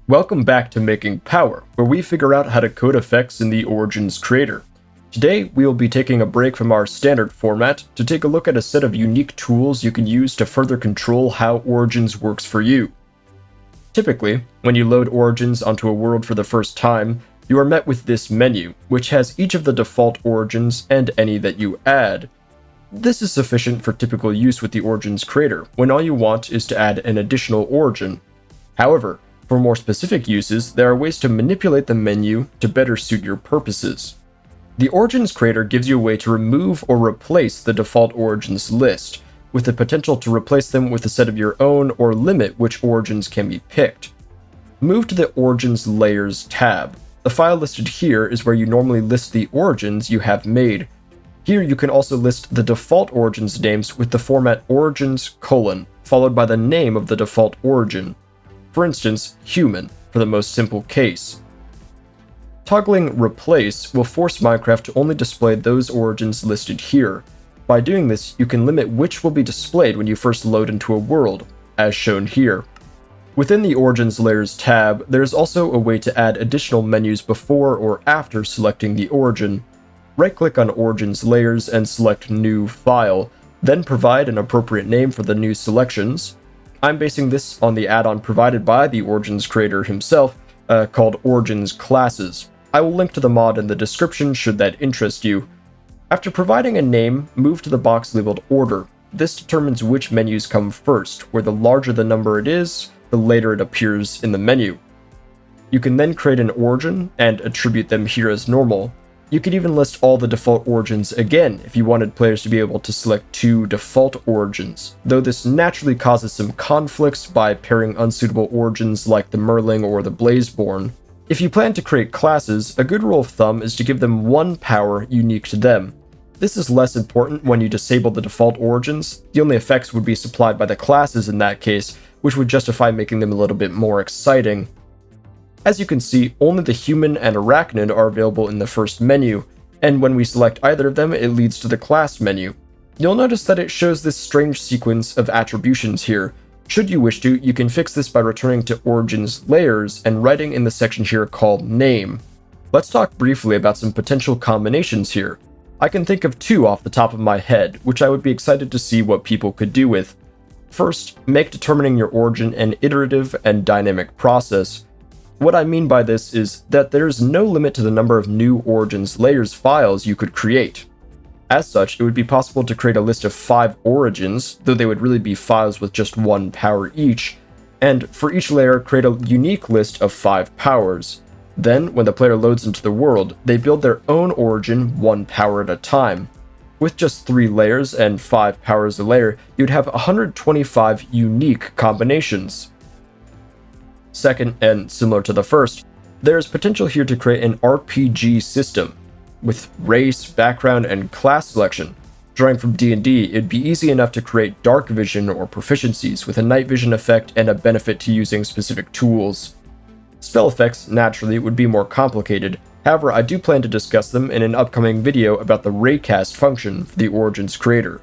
Welcome back to Making Power, where we figure out how to code effects in the Origins creator. Today, we will be taking a break from our standard format to take a look at a set of unique tools you can use to further control how Origins works for you. Typically, when you load Origins onto a world for the first time, you are met with this menu, which has each of the default origins and any that you add. This is sufficient for typical use with the Origins creator, when all you want is to add an additional origin. However, for more specific uses, there are ways to manipulate the menu to better suit your purposes. The Origins creator gives you a way to remove or replace the default origins list, with the potential to replace them with a set of your own or limit which origins can be picked. Move to the Origins Layers tab. The file listed here is where you normally list the origins you have made. Here you can also list the default origins names with the format origins: followed by the name of the default origin. For instance, human, for the most simple case. Toggling Replace will force Minecraft to only display those origins listed here. By doing this, you can limit which will be displayed when you first load into a world, as shown here. Within the Origins Layers tab, there is also a way to add additional menus before or after selecting the origin. Right-click on Origins Layers and select New File, then provide an appropriate name for the new selections. I'm basing this on the add-on provided by the Origins creator himself, called Origins Classes. I will link to the mod in the description should that interest you. After providing a name, move to the box labeled Order. This determines which menus come first, where the larger the number it is, the later it appears in the menu. You can then create an origin and attribute them here as normal. You could even list all the default origins again if you wanted players to be able to select two default origins, though this naturally causes some conflicts by pairing unsuitable origins like the Merling or the Blazeborn. If you plan to create classes, a good rule of thumb is to give them one power unique to them. This is less important when you disable the default origins. The only effects would be supplied by the classes in that case, which would justify making them a little bit more exciting. As you can see, only the human and arachnid are available in the first menu, and when we select either of them, it leads to the class menu. You'll notice that it shows this strange sequence of attributions here. Should you wish to, you can fix this by returning to Origins Layers and writing in the section here called Name. Let's talk briefly about some potential combinations here. I can think of two off the top of my head, which I would be excited to see what people could do with. First, make determining your origin an iterative and dynamic process. What I mean by this is that there is no limit to the number of new Origins Layers files you could create. As such, it would be possible to create a list of 5 origins, though they would really be files with just 1 power each, and for each layer, create a unique list of 5 powers. Then, when the player loads into the world, they build their own origin 1 power at a time. With just 3 layers and 5 powers a layer, you'd have 125 unique combinations. Second, and similar to the first, there is potential here to create an RPG system. With race, background, and class selection. Drawing from D&D, it'd be easy enough to create dark vision or proficiencies with a night vision effect and a benefit to using specific tools. Spell effects, naturally, would be more complicated. However, I do plan to discuss them in an upcoming video about the raycast function for the Origins creator.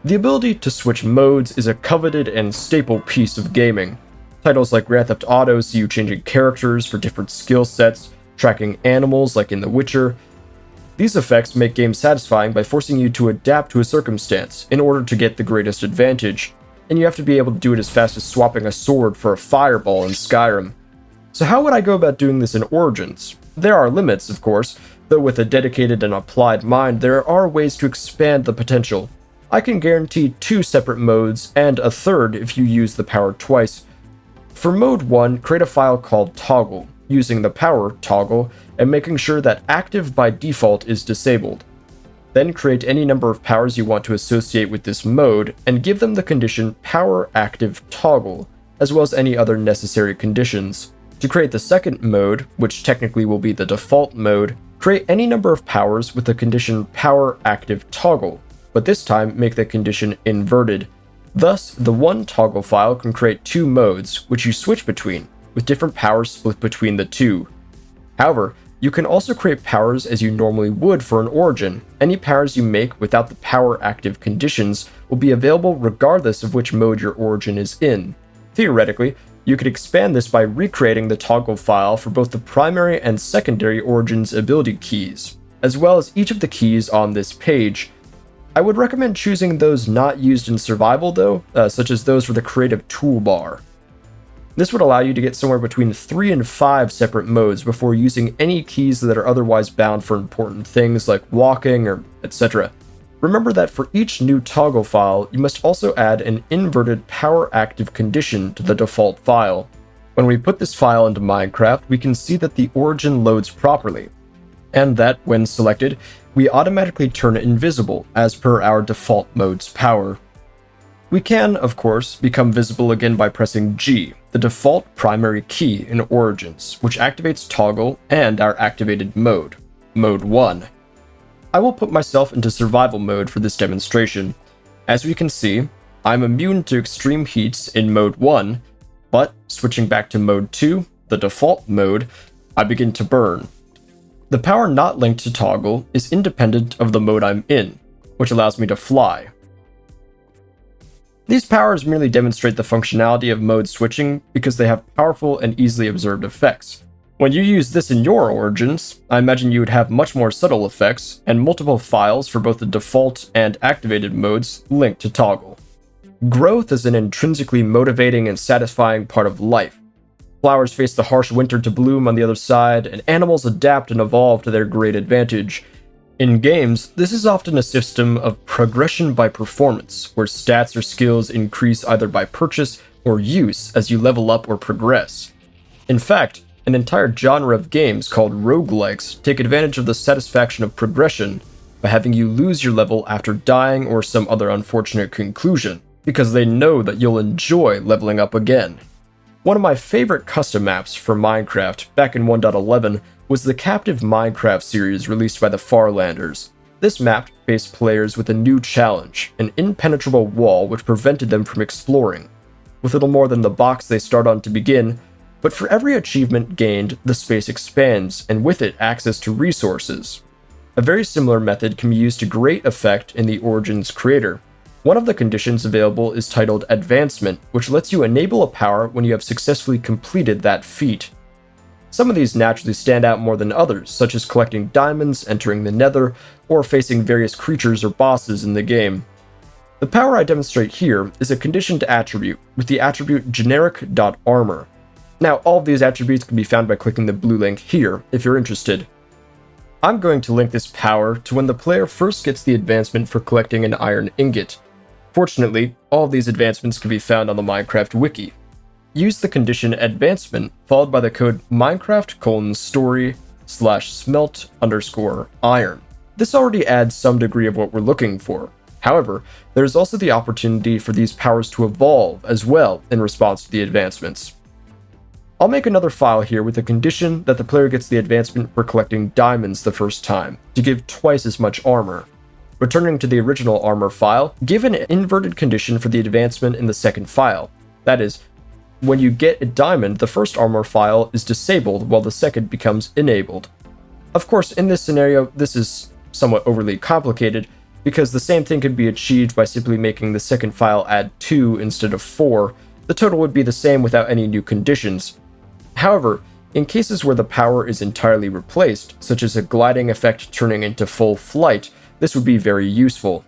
The ability to switch modes is a coveted and staple piece of gaming. Titles like Grand Theft Auto see you changing characters for different skill sets, tracking animals like in The Witcher. These effects make games satisfying by forcing you to adapt to a circumstance in order to get the greatest advantage, and you have to be able to do it as fast as swapping a sword for a fireball in Skyrim. So how would I go about doing this in Origins? There are limits, of course, though with a dedicated and applied mind, there are ways to expand the potential. I can guarantee 2 separate modes, and a third if you use the power twice. For Mode 1, create a file called Toggle, using the power toggle and making sure that active by default is disabled. Then create any number of powers you want to associate with this mode and give them the condition power active toggle, as well as any other necessary conditions. To create the second mode, which technically will be the default mode, create any number of powers with the condition power active toggle, but this time make the condition inverted. Thus, the one toggle file can create 2 modes, which you switch between, with different powers split between the 2. However, you can also create powers as you normally would for an origin. Any powers you make without the power active conditions will be available regardless of which mode your origin is in. Theoretically, You could expand this by recreating the toggle file for both the primary and secondary Origins ability keys, as well as each of the keys on this page. I would recommend choosing those not used in survival though, such as those for the creative toolbar. This would allow you to get somewhere between 3 and 5 separate modes before using any keys that are otherwise bound for important things like walking or etc. Remember that for each new toggle file, you must also add an inverted power active condition to the default file. When we put this file into Minecraft, we can see that the origin loads properly, and that, when selected, we automatically turn invisible as per our default mode's power. We can, of course, become visible again by pressing G, the default primary key in Origins, which activates toggle and our activated mode, Mode 1. I will put myself into survival mode for this demonstration. As we can see, I'm immune to extreme heats in Mode 1, but switching back to Mode 2, the default mode, I begin to burn. The power not linked to toggle is independent of the mode I'm in, which allows me to fly. These powers merely demonstrate the functionality of mode switching because they have powerful and easily observed effects. When you use this in your Origins, I imagine you would have much more subtle effects and multiple files for both the default and activated modes linked to toggle. Growth is an intrinsically motivating and satisfying part of life. Flowers face the harsh winter to bloom on the other side, and animals adapt and evolve to their great advantage. In games, this is often a system of progression by performance, where stats or skills increase either by purchase or use as you level up or progress. In fact, an entire genre of games called roguelikes take advantage of the satisfaction of progression by having you lose your level after dying or some other unfortunate conclusion, because they know that you'll enjoy leveling up again. One of my favorite custom maps for Minecraft back in 1.11 was the Captive Minecraft series released by the Farlanders. This map faced players with a new challenge, an impenetrable wall which prevented them from exploring, with little more than the box they start on to begin. But for every achievement gained, the space expands, and with it, access to resources. A very similar method can be used to great effect in the Origins creator. One of the conditions available is titled Advancement, which lets you enable a power when you have successfully completed that feat. Some of these naturally stand out more than others, such as collecting diamonds, entering the Nether, or facing various creatures or bosses in the game. The power I demonstrate here is a conditioned attribute with the attribute generic.armor. Now, all of these attributes can be found by clicking the blue link here, if you're interested. I'm going to link this power to when the player first gets the advancement for collecting an iron ingot. Fortunately, all of these advancements can be found on the Minecraft wiki. Use the condition advancement followed by the code Minecraft:/smelt_iron. This already adds some degree of what we're looking for. However, there's also the opportunity for these powers to evolve as well in response to the advancements. I'll make another file here with the condition that the player gets the advancement for collecting diamonds the first time, to give twice as much armor. Returning to the original armor file, give an inverted condition for the advancement in the second file. That is, when you get a diamond, the first armor file is disabled while the second becomes enabled. Of course, in this scenario, this is somewhat overly complicated, because the same thing could be achieved by simply making the second file add 2 instead of 4. The total would be the same without any new conditions. However, in cases where the power is entirely replaced, such as a gliding effect turning into full flight, this would be very useful.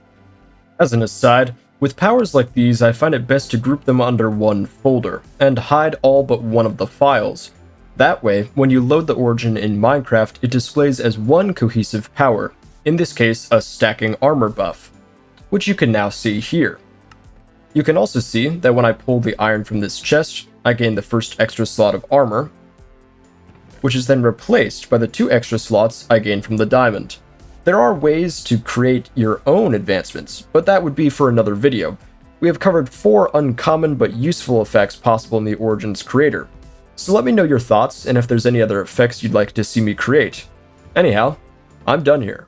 As an aside, with powers like these, I find it best to group them under one folder, and hide all but one of the files. That way, when you load the Origin in Minecraft, it displays as one cohesive power, in this case a stacking armor buff, which you can now see here. You can also see that when I pull the iron from this chest, I gain the first extra slot of armor, which is then replaced by the 2 extra slots I gain from the diamond. There are ways to create your own advancements, but that would be for another video. We have covered 4 uncommon but useful effects possible in the Origins creator. So let me know your thoughts and if there's any other effects you'd like to see me create. Anyhow, I'm done here.